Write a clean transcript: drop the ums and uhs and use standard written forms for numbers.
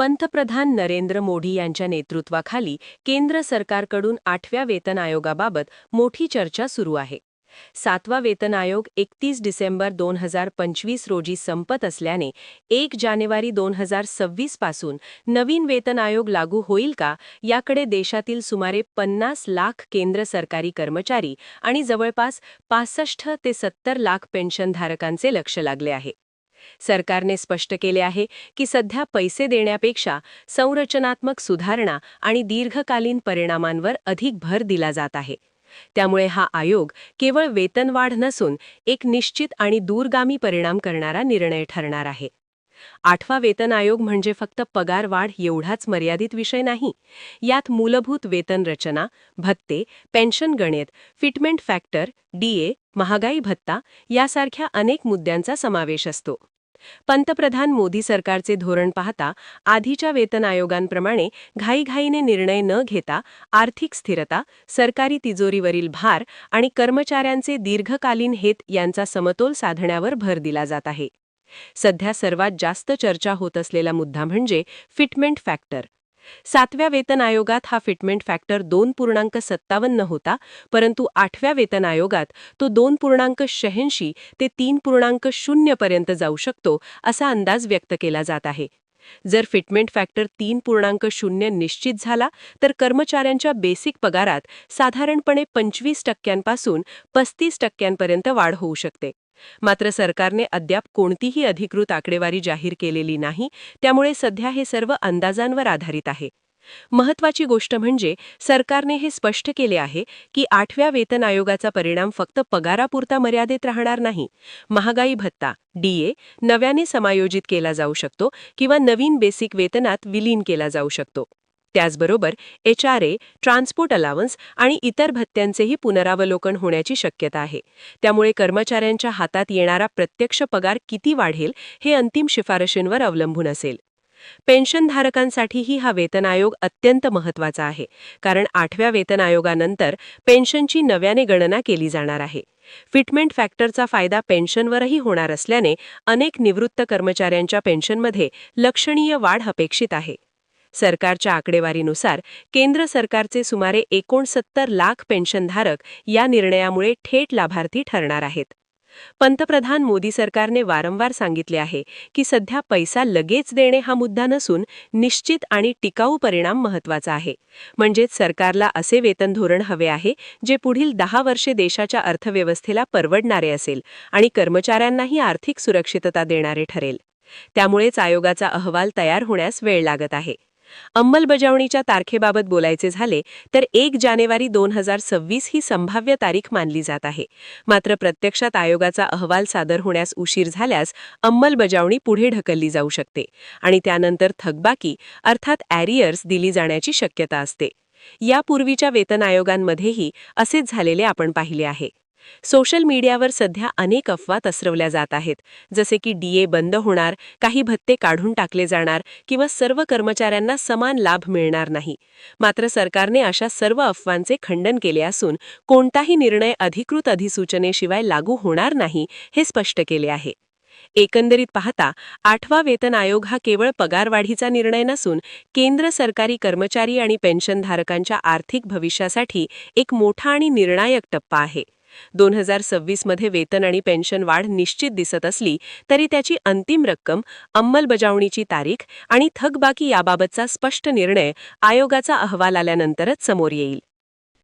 पंतप्रधान नरेंद्र मोदी यांच्या नेतृत्वाखाली केंद्र सरकारकडून 8व्या वेतन आयोगाबाबत मोठी चर्चा सुरू आहे. 7वा वेतन आयोग 31 डिसेंबर 2025 रोजी संपत असल्याने 1 जानेवारी 2026 पासून नवीन वेतन आयोग लागू होईल का याकडे देशातील सुमारे 50 लाख केंद्र सरकारी कर्मचारी आणि जवळपास 65 ते 70 लाख पेन्शनधारकांचे लक्ष लागले आहे. सरकारने स्पष्ट केले आहे की सध्या पैसे देण्यापेक्षा संरचनात्मक सुधारणा आणि दीर्घकालीन परिणामांवर अधिक भर दिला जात आहे. त्यामुळे हा आयोग केवळ वेतनवाढ नसून एक निश्चित आणि दूरगामी परिणाम करणारा निर्णय ठरणार आहे. 8वा वेतन आयोग म्हणजे फक्त पगारवाढ एवढाच मर्यादित विषय नाही. यात मूलभूत वेतन रचना, भत्ते, पेन्शन गणित, फिटमेंट फॅक्टर, डीए, महागाई भत्ता यासारख्या अनेक मुद्द्यांचा समावेश असतो. पंतप्रधान मोदी सरकारचे धोरण पाहता आधीच्या वेतन आयोगांप्रमाणे घाईघाईने निर्णय न घेता आर्थिक स्थिरता, सरकारी तिजोरीवरील भार आणि कर्मचाऱ्यांचे दीर्घकालीन हित यांचा समतोल साधण्यावर भर दिला जात आहे. सध्या सर्वात जास्त चर्चा होत असलेला मुद्दा म्हणजे फिटमेंट फॅक्टर. 7व्या वेतन आयोगात हा फिटमेंट फॅक्टर 2.57 होता, परंतु 8व्या वेतन आयोगात तो 2.86 ते 3.0 पर्यंत जाऊ शकतो असा अंदाज व्यक्त केला जात आहे. जर फिटमेंट फॅक्टर 3.0 निश्चित झाला तर कर्मचाऱ्यांच्या बेसिक पगारात साधारणपणे 25% 35% वाढ होऊ शकते. मात्र सरकारने अद्याप कोणतीही अधिकृत आकडेवारी जाहीर केलेली नाही, त्यामुळे सध्या हे सर्व अंदाजांवर आधारित आहे. महत्त्वाची गोष्ट म्हणजे सरकारने हे स्पष्ट केले आहे की 8व्या वेतन आयोगाचा परिणाम फक्त पगारापुरता मर्यादित राहणार नाही. महागाई भत्ता, डीए नव्याने समायोजित केला जाऊ शकतो किंवा नवीन बेसिक वेतनात विलीन केला जाऊ शकतो. त्याचबरोबर एचआरए, ट्रान्सपोर्ट अलावन्स आणि इतर भत्त्यांचेही पुनरावलोकन होण्याची शक्यता आहे. त्यामुळे कर्मचाऱ्यांच्या हातात येणारा प्रत्यक्ष पगार किती वाढेल हे अंतिम शिफारशींवर अवलंबून असेल. पेन्शनधारकांसाठीही हा वेतन आयोग अत्यंत महत्त्वाचा आहे, कारण 8व्या वेतन आयोगानंतर पेन्शनची नव्याने गणना केली जाणार आहे. फिटमेंट फॅक्टरचा फायदा पेन्शनवरही होणार असल्याने अनेक निवृत्त कर्मचाऱ्यांच्या पेन्शनमध्ये लक्षणीय वाढ अपेक्षित आहे. सरकारच्या आकडेवारीनुसार केंद्र सरकारचे सुमारे 69 लाख पेन्शनधारक या निर्णयामुळे थेट लाभार्थी ठरणार आहेत. पंतप्रधान मोदी सरकारने वारंवार सांगितले आहे की सध्या पैसा लगेच देणे हा मुद्दा नसून निश्चित आणि टिकाऊ परिणाम महत्त्वाचा आहे. म्हणजेच सरकारला असे वेतन धोरण हवे आहे जे पुढील 10 वर्षे देशाच्या अर्थव्यवस्थेला परवडणारे असेल आणि कर्मचाऱ्यांनाही आर्थिक सुरक्षितता देणारे ठरेल. त्यामुळेच आयोगाचा अहवाल तयार होण्यास वेळ लागत आहे. अंमलबजावणीच्या तारखेबाबत बोलायचे झाले तर 1 जानेवारी 2026 ही संभाव्य तारीख मानली जात आहे. मात्र प्रत्यक्षात आयोगाचा अहवाल सादर होण्यास उशीर झाल्यास अंमलबजावणी पुढे ढकलली जाऊ शकते आणि त्यानंतर थकबाकी अर्थात ॲरियर्स दिली जाण्याची शक्यता असते. यापूर्वीच्या वेतन आयोगांमध्येही असेच झालेले आपण पाहिले आहे. सोशल मीडियावर सध्या अनेक अफवा पसरवल्या जात आहेत, जसे की डीए बंद होणार, काही भत्ते काढून टाकले जाणार किंवा सर्व कर्मचाऱ्यांना समान लाभ मिळणार नाही. मात्र सरकारने अशा सर्व अफवांचे खंडन केले असून कोणताही निर्णय अधिकृत अधिसूचनेशिवाय लागू होणार नाही हे स्पष्ट केले आहे. एकंदरीत पाहता 8वा वेतन आयोग हा केवळ पगारवाढीचा निर्णय नसून केंद्र सरकारी कर्मचारी आणि पेन्शनधारकांच्या आर्थिक भविष्यासाठी एक मोठा आणि निर्णायक टप्पा आहे. 2026 मध्ये वेतन आणि पेन्शन वाढ निश्चित दिसत असली तरी त्याची अंतिम रक्कम, अंमलबजावणीची तारीख आणि थकबाकी याबाबतचा स्पष्ट निर्णय आयोगाचा अहवाल आल्यानंतरच समोर येईल.